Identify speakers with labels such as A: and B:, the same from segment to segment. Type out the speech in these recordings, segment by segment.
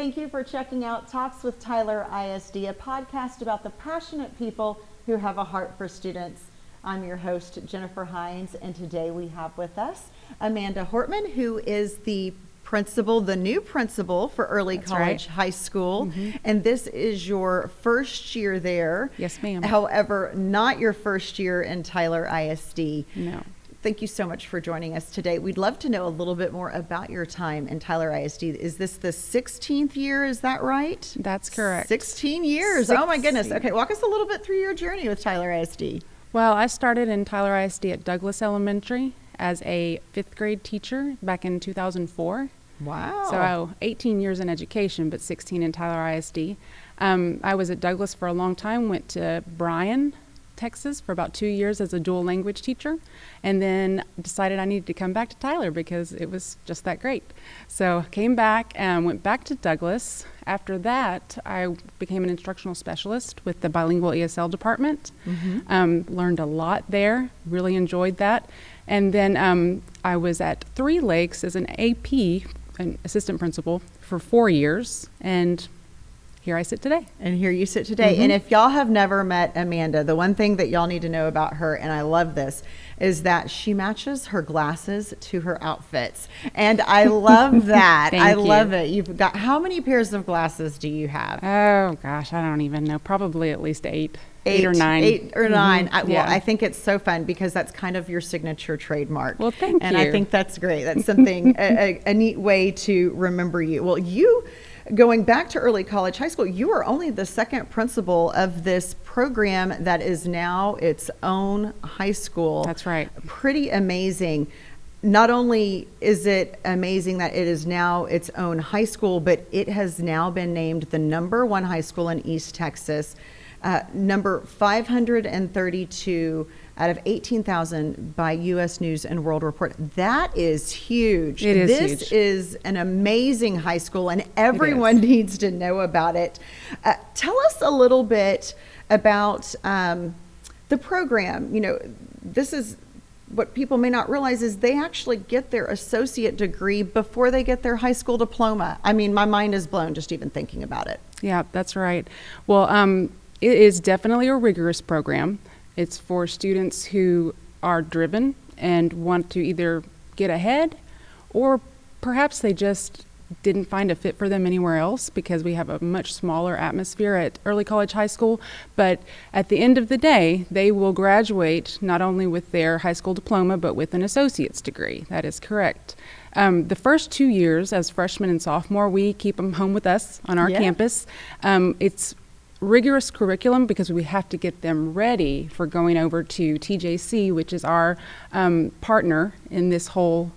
A: thank you for checking out Talks with Tyler ISD, a podcast about the passionate people who have a heart for students. I'm your host, Jennifer Hines, and today we have with us Amanda Hortman, who is the new principal for Early College High School. And this is your first year there.
B: Yes, ma'am.
A: However, not your first year in Tyler ISD.
B: No.
A: Thank you so much for joining us today. We'd love to know a little bit more about your time in Tyler ISD. Is this the 16th year? Is that right?
B: That's correct.
A: 16 years. Oh my goodness. Okay, walk us a little bit through your journey with Tyler ISD.
B: Well, I started in Tyler ISD at Douglas Elementary as a 5th grade teacher back in 2004.
A: Wow.
B: So 18 years in education, but 16 in Tyler ISD. I was at Douglas for a long time, went to Bryan, Texas for about 2 years as a dual language teacher, and then decided I needed to come back to Tyler because it was just that great. So came back and went back to Douglas. After that, I became an instructional specialist with the bilingual ESL department. Learned a lot there, really enjoyed that. And then I was at Three Lakes as an AP, an assistant principal, for 4 years, and here I sit today.
A: And here you sit today. And if y'all have never met Amanda, the one thing that y'all need to know about her, and I love this, is that she matches her glasses to her outfits. And I love that. I love it. You've got, how many pairs of glasses do you have?
B: Oh gosh, I don't even know. Probably at least eight or nine.
A: 8 or 9. I think it's so fun because that's kind of your signature trademark.
B: Well, thank you.
A: And I think that's great. That's something, a neat way to remember you. Well, going back to Early College High School, you are only the second principal of this program that is now its own high school.
B: That's right.
A: Pretty amazing. Not only is it amazing that it is now its own high school, but it has now been named the #1 high school in East Texas, number 532 out of 18,000 by U.S. News and World Report. That is huge.
B: It is
A: This
B: huge.
A: is an amazing high school, and everyone needs to know about it. Tell us a little bit about the program. You know, this is what people may not realize is they actually get their associate degree before they get their high school diploma. I mean, my mind is blown just even thinking about it.
B: Yeah, that's right. Well, it is definitely a rigorous program. It's for students who are driven and want to either get ahead, or perhaps they just didn't find a fit for them anywhere else, because we have a much smaller atmosphere at Early College High School. But at the end of the day, they will graduate not only with their high school diploma, but with an associate's degree. That is correct. The first 2 years as freshman and sophomore, we keep them home with us on our campus. It's rigorous curriculum because we have to get them ready for going over to TJC, which is our partner in this whole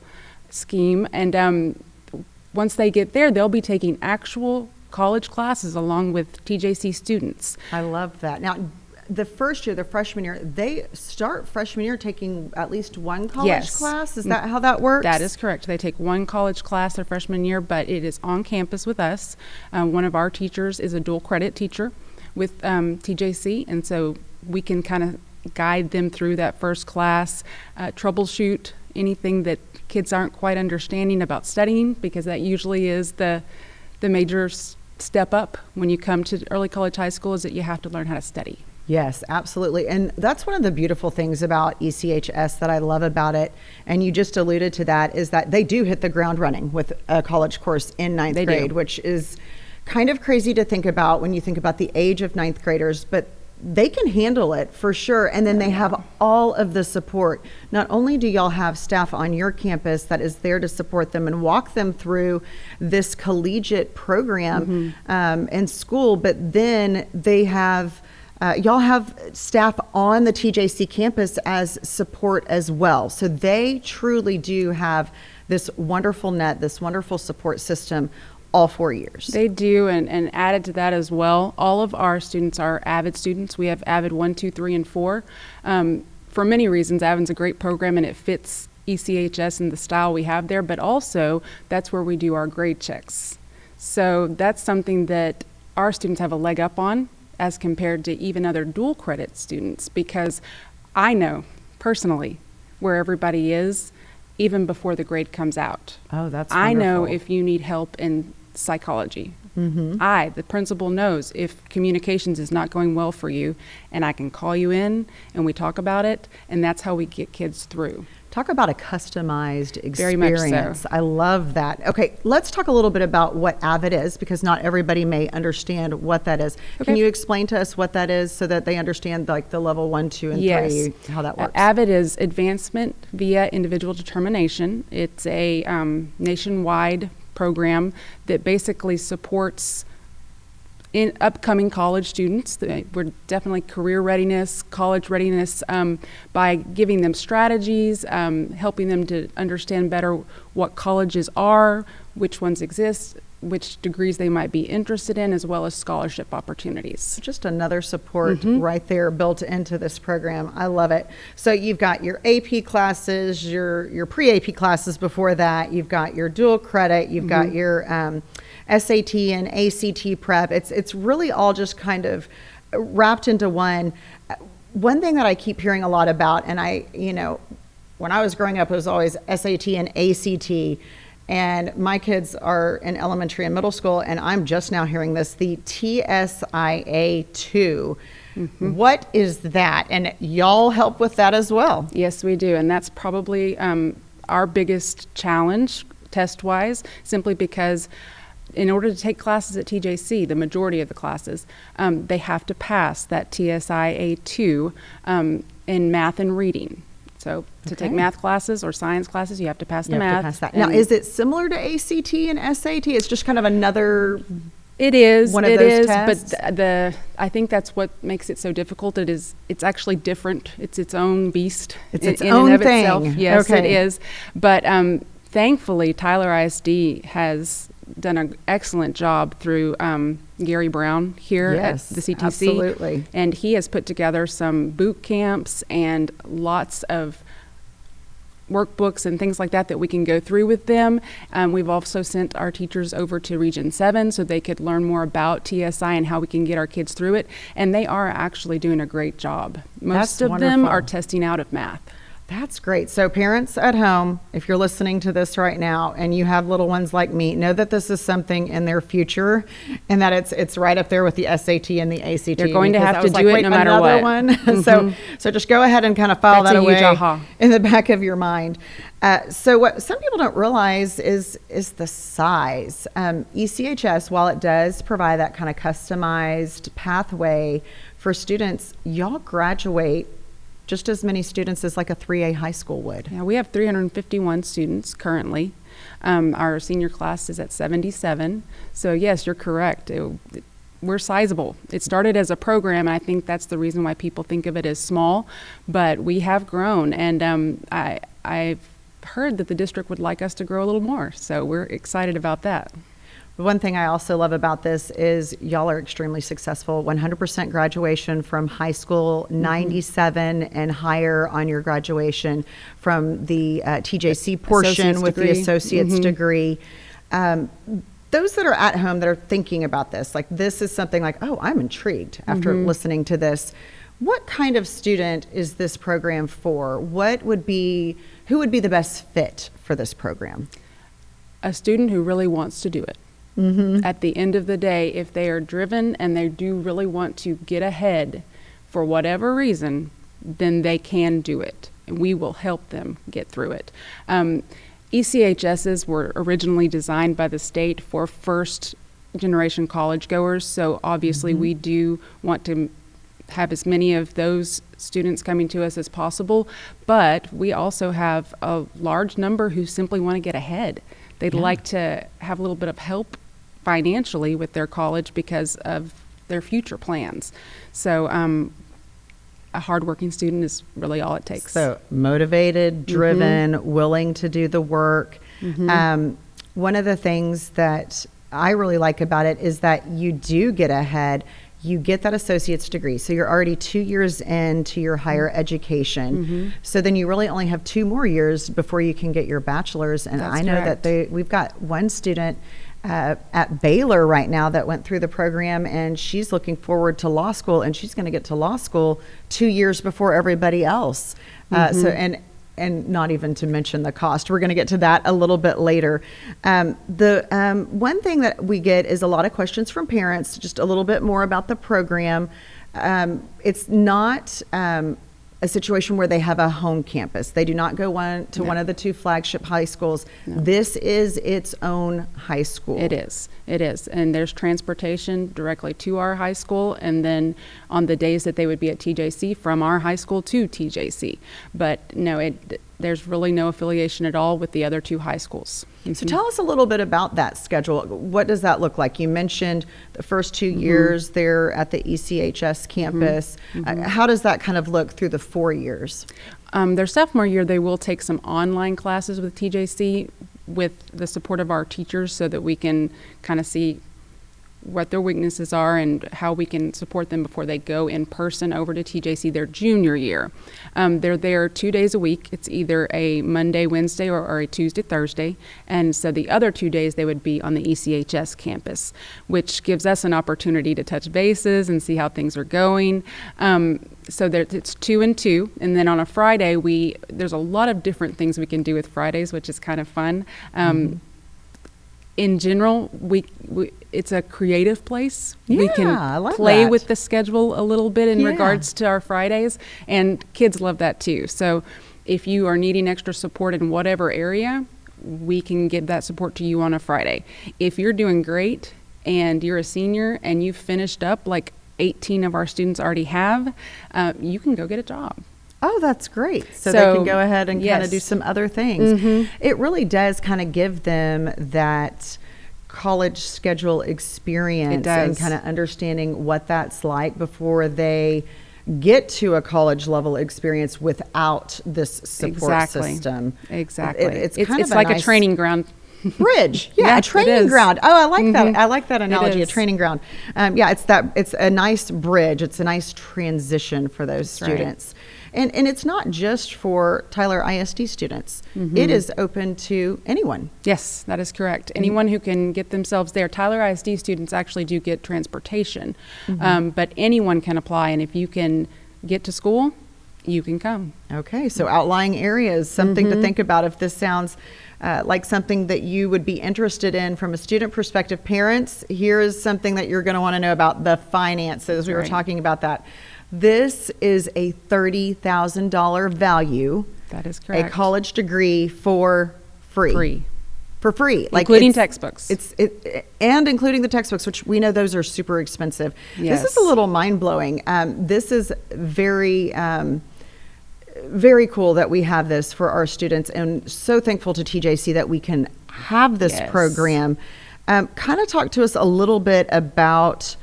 B: scheme. And once they get there, they'll be taking actual college classes along with TJC students.
A: I love that. Now, the first year, the freshman year, they start freshman year taking at least one college class? Is that how that works?
B: That is correct. They take one college class their freshman year, but it is on campus with us. One of our teachers is a dual credit teacher with TJC, and so we can kind of guide them through that first class, troubleshoot anything that kids aren't quite understanding about studying, because that usually is the major step up when you come to Early College High School, is that you have to learn how to study.
A: Yes, absolutely. And that's one of the beautiful things about ECHS that I love about it, and you just alluded to that, is that they do hit the ground running with a college course in ninth grade, which is kind of crazy to think about when you think about the age of ninth graders, but they can handle it for sure. And then they have all of the support. Not only do y'all have staff on your campus that is there to support them and walk them through this collegiate program in school, but then they have y'all have staff on the TJC campus as support as well. So they truly do have this wonderful net, this wonderful support system all 4 years.
B: They do, and added to that as well, all of our students are AVID students. We have AVID 1, 2, 3, and 4. For many reasons, AVID's a great program and it fits ECHS and the style we have there, but also that's where we do our grade checks. So that's something that our students have a leg up on as compared to even other dual credit students, because I know personally where everybody is even before the grade comes out.
A: Oh, that's wonderful.
B: I know if you need help in psychology The principal, knows if communications is not going well for you, and I can call you in and we talk about it, and that's how we get kids through.
A: Talk about a customized experience.
B: Very much so.
A: I love that. Okay, let's talk a little bit about what AVID is, because not everybody may understand what that is.
B: Okay.
A: Can you explain to us what that is so that they understand like the level 1, 2, and 3, how that works?
B: AVID is Advancement via Individual Determination. It's a nationwide program that basically supports in upcoming college students. We're definitely career readiness, college readiness, by giving them strategies, helping them to understand better what colleges are, which ones exist, which degrees they might be interested in, as well as scholarship opportunities.
A: Just another support right there built into this program. I love it. So you've got your AP classes, your pre-AP classes before that. You've got your dual credit. You've got your SAT and ACT prep. It's really all just kind of wrapped into one. One thing that I keep hearing a lot about, and when I was growing up, it was always SAT and ACT. And my kids are in elementary and middle school, and I'm just now hearing this, the TSIA2. What is that? And y'all help with that as well.
B: Yes, we do. And that's probably our biggest challenge test-wise, simply because in order to take classes at TJC, the majority of the classes, they have to pass that TSIA2 in math and reading. So to take math classes or science classes, you have to pass the math.
A: Now, is it similar to ACT and SAT? It's just kind of another...
B: It is.
A: One of those tests?
B: But I think that's what makes it so difficult. It's actually different. It's its own beast.
A: It's its own thing.
B: Itself. Yes, it is. But thankfully, Tyler ISD has done an excellent job through Gary Brown here at the CTC.
A: Absolutely.
B: And he has put together some boot camps and lots of workbooks and things like that we can go through with them. We've also sent our teachers over to Region 7 so they could learn more about TSI and how we can get our kids through it. And they are actually doing a great job. Most of them are testing out of math.
A: That's great. So parents at home, if you're listening to this right now and you have little ones like me, know that this is something in their future and that it's right up there with the SAT and the ACT.
B: They're going to have to do it no matter what.
A: One. So just go ahead and kind of file that away in the back of your mind. So what some people don't realize is the size. ECHS, while it does provide that kind of customized pathway for students, y'all graduate just as many students as like a 3A high school would.
B: Yeah, we have 351 students currently. Our senior class is at 77. So yes, you're correct. We're sizable. It started as a program, and I think that's the reason why people think of it as small, but we have grown, and I've heard that the district would like us to grow a little more, so we're excited about that.
A: One thing I also love about this is y'all are extremely successful. 100% graduation from high school, 97 and higher on your graduation from the TJC portion with the associate's degree. Those that are at home that are thinking about this, like this is something like, oh, I'm intrigued after listening to this. What kind of student is this program for? Who would be the best fit for this program?
B: A student who really wants to do it. At the end of the day, if they are driven and they do really want to get ahead for whatever reason, then they can do it. And we will help them get through it. ECHSs were originally designed by the state for first generation college goers. So obviously we do want to have as many of those students coming to us as possible. But we also have a large number who simply want to get ahead. They'd like to have a little bit of help financially with their college because of their future plans. So a hardworking student is really all it takes.
A: So motivated, driven, willing to do the work. One of the things that I really like about it is that you do get ahead. You get that associate's degree. So you're already 2 years into your higher education. So then you really only have 2 more years before you can get your bachelor's. And
B: That's
A: I know
B: correct.
A: that we've got one student at Baylor right now that went through the program, and she's looking forward to law school, and she's going to get to law school 2 years before everybody else. So and not even to mention the cost. We're going to get to that a little bit later. The one thing that we get is a lot of questions from parents, just a little bit more about the program. It's not a situation where they have a home campus. They do not go to one of the two flagship high schools. No. This is its own high school.
B: It is. And there's transportation directly to our high school, and then on the days that they would be at TJC, from our high school to TJC. But no, there's really no affiliation at all with the other two high schools.
A: So tell us a little bit about that schedule. What does that look like? You mentioned the first 2 years there at the ECHS campus. How does that kind of look through the 4 years?
B: Their sophomore year, they will take some online classes with TJC with the support of our teachers, so that we can kind of see what their weaknesses are and how we can support them before they go in person over to TJC their junior year. They're there 2 days a week. It's either a Monday, Wednesday, or a Tuesday, Thursday. And so the other 2 days they would be on the ECHS campus, which gives us an opportunity to touch bases and see how things are going. So it's 2 and 2. And then on a Friday, there's a lot of different things we can do with Fridays, which is kind of fun. In general, it's a creative place.
A: Yeah,
B: we can
A: I love
B: play
A: that.
B: with the schedule a little bit in regards to our Fridays, and kids love that too. So if you are needing extra support in whatever area, we can give that support to you on a Friday. If you're doing great and you're a senior and you've finished up like 18 of our students already have, you can go get a job.
A: Oh, that's great. So they can go ahead and kind of do some other things. It really does kind of give them that college schedule experience and kind of understanding what that's like before they get to a college level experience without this support system.
B: Exactly.
A: It's
B: like a training ground.
A: Bridge. Yeah, a training ground. Oh, I like that. I like that analogy, a training ground. It's a nice bridge. It's a nice transition for those students. Right. And it's not just for Tyler ISD students. It is open to anyone.
B: Yes, that is correct. Anyone who can get themselves there. Tyler ISD students actually do get transportation, but anyone can apply. And if you can get to school, you can come.
A: Okay, so outlying areas, something to think about if this sounds like something that you would be interested in from a student perspective. Parents, here is something that you're going to want to know about the finances. We were talking about that. This is a $30,000 value.
B: That is correct.
A: A college degree for free. For free.
B: Including textbooks.
A: And including the textbooks, which we know those are super expensive.
B: Yes.
A: This is a little mind-blowing. This is very, very cool that we have this for our students, and so thankful to TJC that we can have this program. Kind of talk to us a little bit about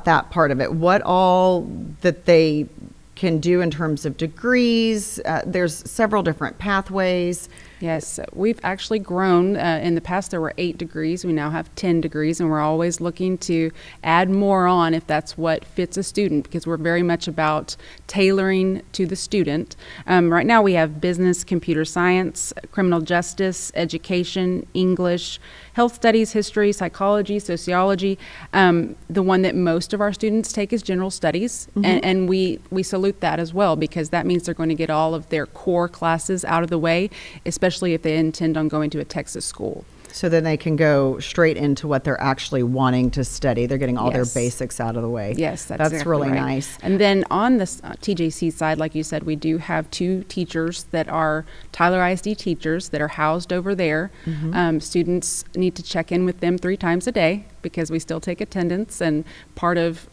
A: that part of it, what all that they can do in terms of degrees. There's several different pathways.
B: Yes, we've actually grown. In the past, there were 8 degrees. We now have 10 degrees, and we're always looking to add more on if that's what fits a student, because we're very much about tailoring to the student. Right now, we have business, computer science, criminal justice, education, English, health studies, history, psychology, sociology. The one that most of our students take is general studies, and we salute that as well, because that means they're going to get all of their core classes out of the way, especially if they intend on going to a Texas school.
A: So then they can go straight into what they're actually wanting to study. They're getting all their basics out of the way.
B: Yes, that's exactly
A: really
B: right.
A: nice.
B: And then on the TJC side, like you said, we do have 2 teachers that are Tyler ISD teachers that are housed over there. Students need to check in with them 3 times a day, because we still take attendance, and part of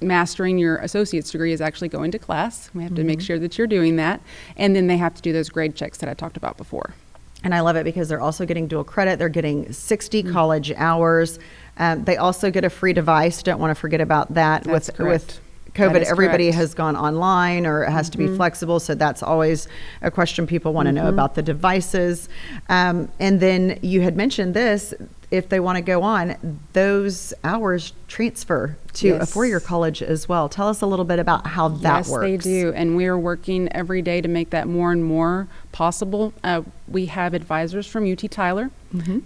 B: mastering your associate's degree is actually going to class. We have to make sure that you're doing that. And then they have to do those grade checks that I talked about before.
A: And I love it because they're also getting dual credit. They're getting 60 college hours. They also get a free device. Don't want to forget about that.
B: That's
A: with COVID, everybody
B: correct.
A: has gone online, or it has to be flexible. So that's always a question people want to know about the devices. And then you had mentioned this, if they want to go on, those hours transfer to a 4-year college as well. Tell us a little bit about how that works.
B: Yes, they do. And we are working every day to make that more and more possible. We have advisors from UT Tyler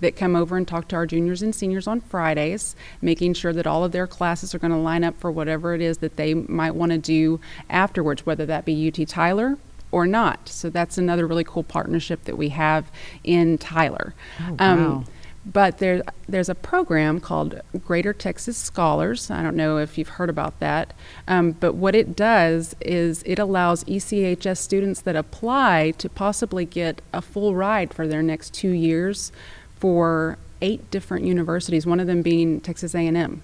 B: that come over and talk to our juniors and seniors on Fridays, making sure that all of their classes are going to line up for whatever it is that they might want to do afterwards, whether that be UT Tyler or not. So that's another really cool partnership that we have in Tyler.
A: Oh, wow.
B: But there's a program called Greater Texas Scholars. I don't know if you've heard about that. But what it does is it allows ECHS students that apply to possibly get a full ride for their next 2 years for 8 different universities, one of them being Texas A&M.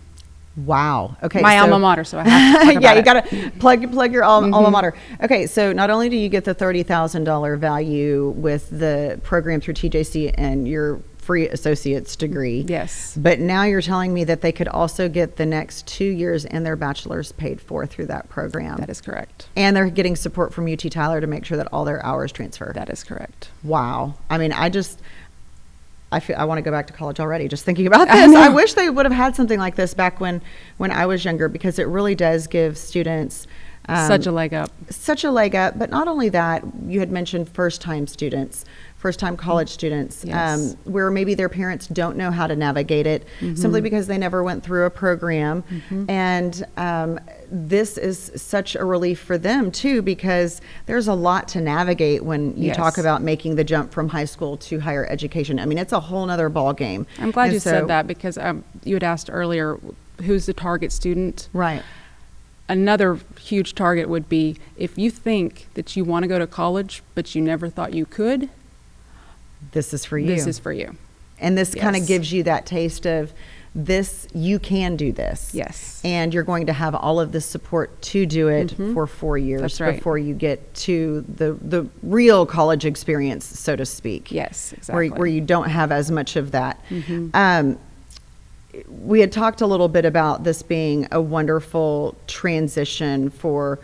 A: Wow. Okay.
B: My alma mater, so I have to talk about
A: yeah, you
B: it.
A: got to plug your alma mater. Okay, so not only do you get the $30,000 value with the program through TJC and your free associate's degree.
B: Yes.
A: But now you're telling me that they could also get the next 2 years and their bachelor's paid for through that program.
B: That is correct.
A: And they're getting support from UT Tyler to make sure that all their hours transfer.
B: That is correct.
A: Wow. I mean, I want to go back to college already just thinking about this. I wish they would have had something like this back when I was younger, because it really does give students
B: such a leg up.
A: Such a leg up. But not only that, you had mentioned first-time students, first-time college students,
B: Yes.
A: where maybe their parents don't know how to navigate it simply because they never went through a program. And this is such a relief for them too, because there's a lot to navigate when you
B: Yes.
A: talk about making the jump from high school to higher education. I mean, it's a whole nother ball game.
B: I'm glad
A: And
B: you
A: so-
B: said that, because you had asked earlier, who's the target student?
A: Right.
B: Another huge target would be if you think that you want to go to college, but you never thought you could,
A: This is for you.
B: this is for you.
A: And this kind of
B: Yes.
A: gives you that taste of this, you can do this.
B: Yes.
A: And you're going to have all of this support to do it for 4 years
B: That's right.
A: before you get to the real college experience, so to speak.
B: Yes, exactly.
A: Where you don't have as much of that. We had talked a little bit about this being a wonderful transition for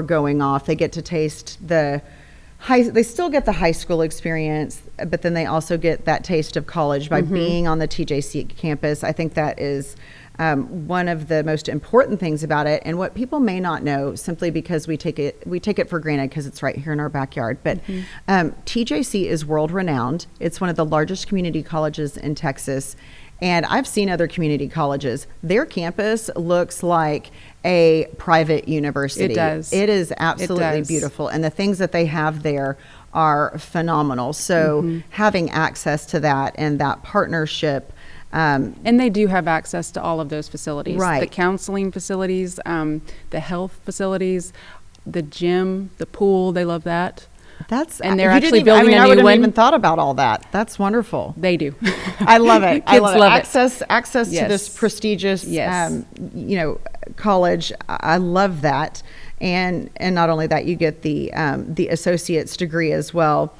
A: going off. They get to taste they still get the high school experience, but then they also get that taste of college by being on the TJC campus. I think that is one of the most important things about it, and what people may not know simply because we take it for granted because it's right here in our backyard. But TJC is world renowned. It's one of the largest community colleges in Texas. And I've seen other community colleges. Their campus looks like a private university.
B: It does.
A: It is absolutely
B: does.
A: beautiful. And the things that they have there are phenomenal. So having access to that and that partnership.
B: And they do have access to all of those facilities.
A: Right.
B: The counseling facilities, the health facilities, the gym, the pool, they love that.
A: And
B: they're actually building
A: I
B: a new
A: wouldn't
B: one.
A: even thought about all that. That's wonderful.
B: They do.
A: I love it. I
B: Kids
A: love it.
B: love it.
A: Access to
B: Yes.
A: this prestigious,
B: Yes.
A: college. I love that. And not only that, you get the associate's degree as well.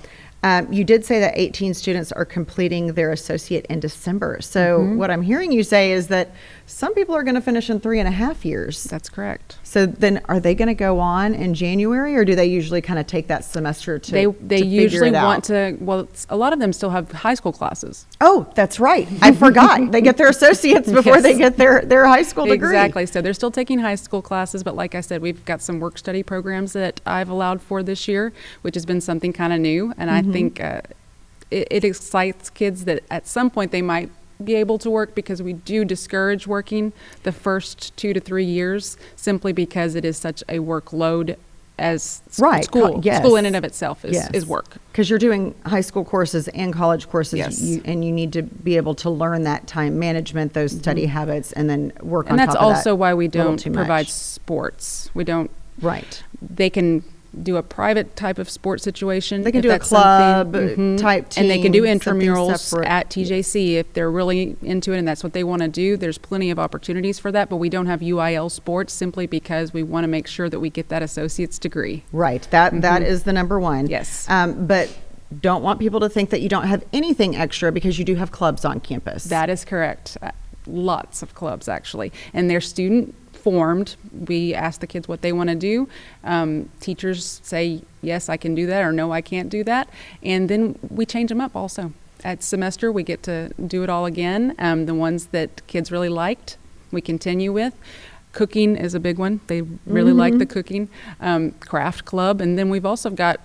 A: You did say that 18 students are completing their associate in December. So what I'm hearing you say is that some people are going to finish in 3.5 years.
B: That's correct.
A: So then are they going to go on in January, or do they usually kind of take that semester to
B: They
A: figure
B: usually
A: it out?
B: want to, a lot of them still have high school classes.
A: Oh, that's right. I forgot. They get their associates before
B: Yes.
A: they get their high school degree.
B: Exactly. So they're still taking high school classes, but like I said, we've got some work study programs that I've allowed for this year, which has been something kind of new. And I think it excites kids that at some point they might be able to work, because we do discourage working the first 2 to 3 years simply because it is such a workload as
A: Right.
B: school.
A: Yes.
B: School in and of itself is,
A: Yes.
B: is work.
A: Because you're doing high school courses and college courses,
B: Yes.
A: and you need to be able to learn that time management, those study habits, and then work
B: And
A: on
B: that's
A: top of that.
B: also why we
A: a little
B: don't
A: too
B: provide
A: much.
B: sports. We don't.
A: Right.
B: They can do a private type of sports situation.
A: They can
B: if
A: do a
B: that's something-
A: club type team.
B: And they can do
A: something
B: intramurals
A: separate.
B: at TJC if they're really into it and that's what they want to do. There's plenty of opportunities for that, but we don't have UIL sports simply because we want to make sure that we get that associate's degree.
A: Right. That is the number one.
B: Yes.
A: But don't want people to think that you don't have anything extra, because you do have clubs on campus.
B: That is correct. Lots of clubs, actually. And they're student formed. We ask the kids what they want to do. Teachers say, yes, I can do that, or no, I can't do that. And then we change them up also. At semester, we get to do it all again. The ones that kids really liked, we continue with. Cooking is a big one. They really like the cooking. Craft club. And then we've also got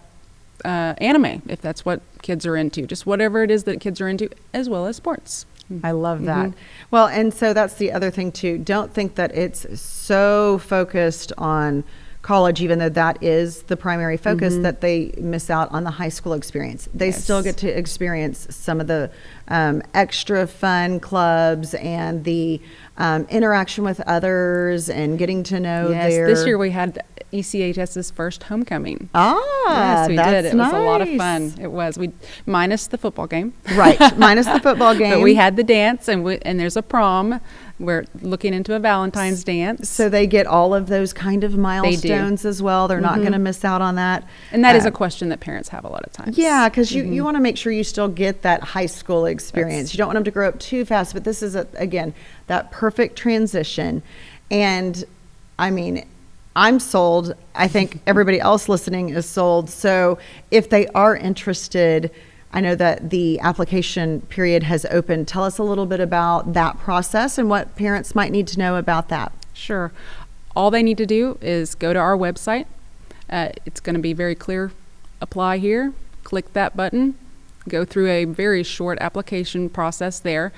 B: anime, if that's what kids are into. Just whatever it is that kids are into, as well as sports.
A: I love that. Well, and so that's the other thing too. Don't think that it's so focused on college, even though that is the primary focus, that they miss out on the high school experience. They still get to experience some of the extra fun clubs and the interaction with others and getting to know their...
B: This year we had ECHS's first homecoming.
A: Yes, we did.
B: It was a lot of fun. It was. Minus the football game.
A: Right, minus the football game.
B: But we had the dance, and there's a prom. We're looking into a Valentine's dance.
A: So they get all of those kind of milestones as well. They're not going to miss out on that.
B: And that is a question that parents have a lot of times.
A: Yeah, because you want to make sure you still get that high school experience. You don't want them to grow up too fast, but this is, again, that perfect transition. And I mean, I'm sold. I think everybody else listening is sold. So if they are interested, I know that the application period has opened. Tell us a little bit about that process and what parents might need to know about that.
B: Sure. All they need to do is go to our website. It's going to be very clear. Apply here. Click that button. Go through a very short application process there.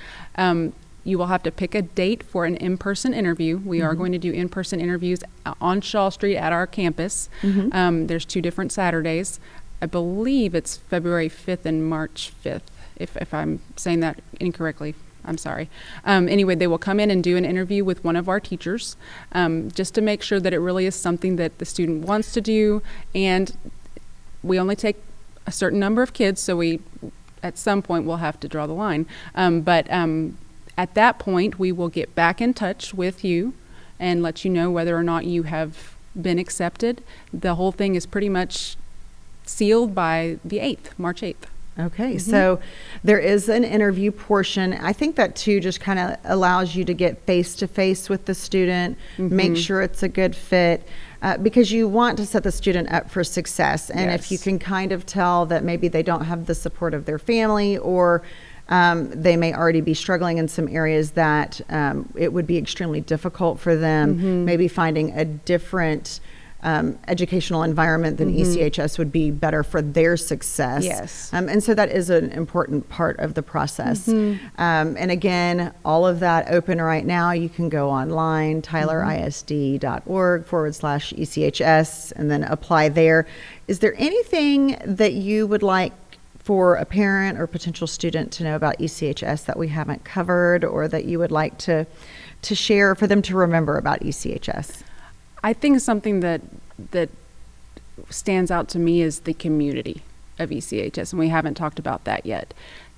B: You will have to pick a date for an in-person interview. We are going to do in-person interviews on Shaw Street at our campus. There's 2 different Saturdays. I believe it's February 5th and March 5th. If I'm saying that incorrectly, I'm sorry. Anyway, they will come in and do an interview with one of our teachers, just to make sure that it really is something that the student wants to do. And we only take a certain number of kids, so at some point we'll have to draw the line. But at that point, we will get back in touch with you and let you know whether or not you have been accepted. The whole thing is pretty much sealed by the 8th, March 8th.
A: Okay, so there is an interview portion. I think that too just kind of allows you to get face-to-face with the student, make sure it's a good fit, because you want to set the student up for success. And if you can kind of tell that maybe they don't have the support of their family, or they may already be struggling in some areas that it would be extremely difficult for them, maybe finding a different educational environment than ECHS would be better for their success.
B: Yes.
A: And so that is an important part of the process. And again, all of that open right now. You can go online, tylerisd.org/ECHS, and then apply there. Is there anything that you would like for a parent or potential student to know about ECHS that we haven't covered, or that you would like to share for them to remember about ECHS?
B: I think something that stands out to me is the community of ECHS, and we haven't talked about that yet.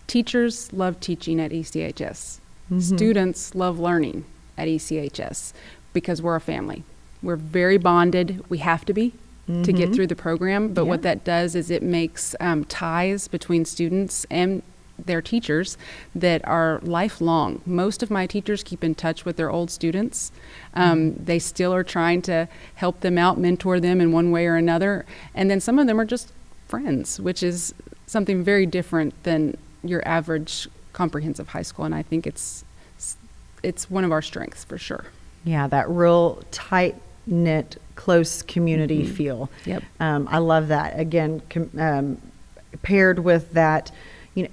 B: Teachers love teaching at ECHS. Students love learning at ECHS because we're a family. We're very bonded. We have to be to get through the program, but what that does is it makes ties between students and their teachers that are lifelong. Most of my teachers keep in touch with their old students. They still are trying to help them out, mentor them in one way or another. And then some of them are just friends, which is something very different than your average comprehensive high school. And I think it's one of our strengths for sure. Yeah,
A: that real tight-knit, close community feel.
B: Yep.
A: I love that. Again, paired with that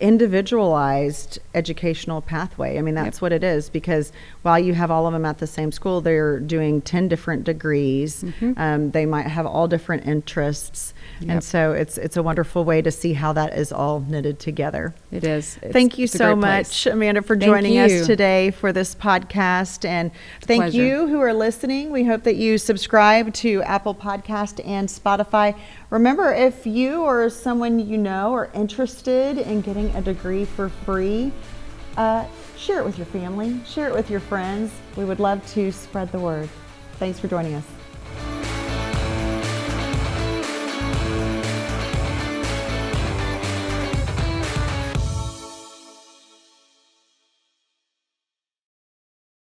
A: individualized educational pathway. I mean, that's what it is, because while you have all of them at the same school, they're doing 10 different degrees. They might have all different interests. And so it's a wonderful way to see how that is all knitted together.
B: It is.
A: Thank you so much, Amanda, for joining us today for this podcast. And thank you who are listening. We hope that you subscribe to Apple Podcast and Spotify. Remember, if you or someone you know are interested in getting a degree for free, share it with your family, share it with your friends. We would love to spread the word. Thanks for joining us.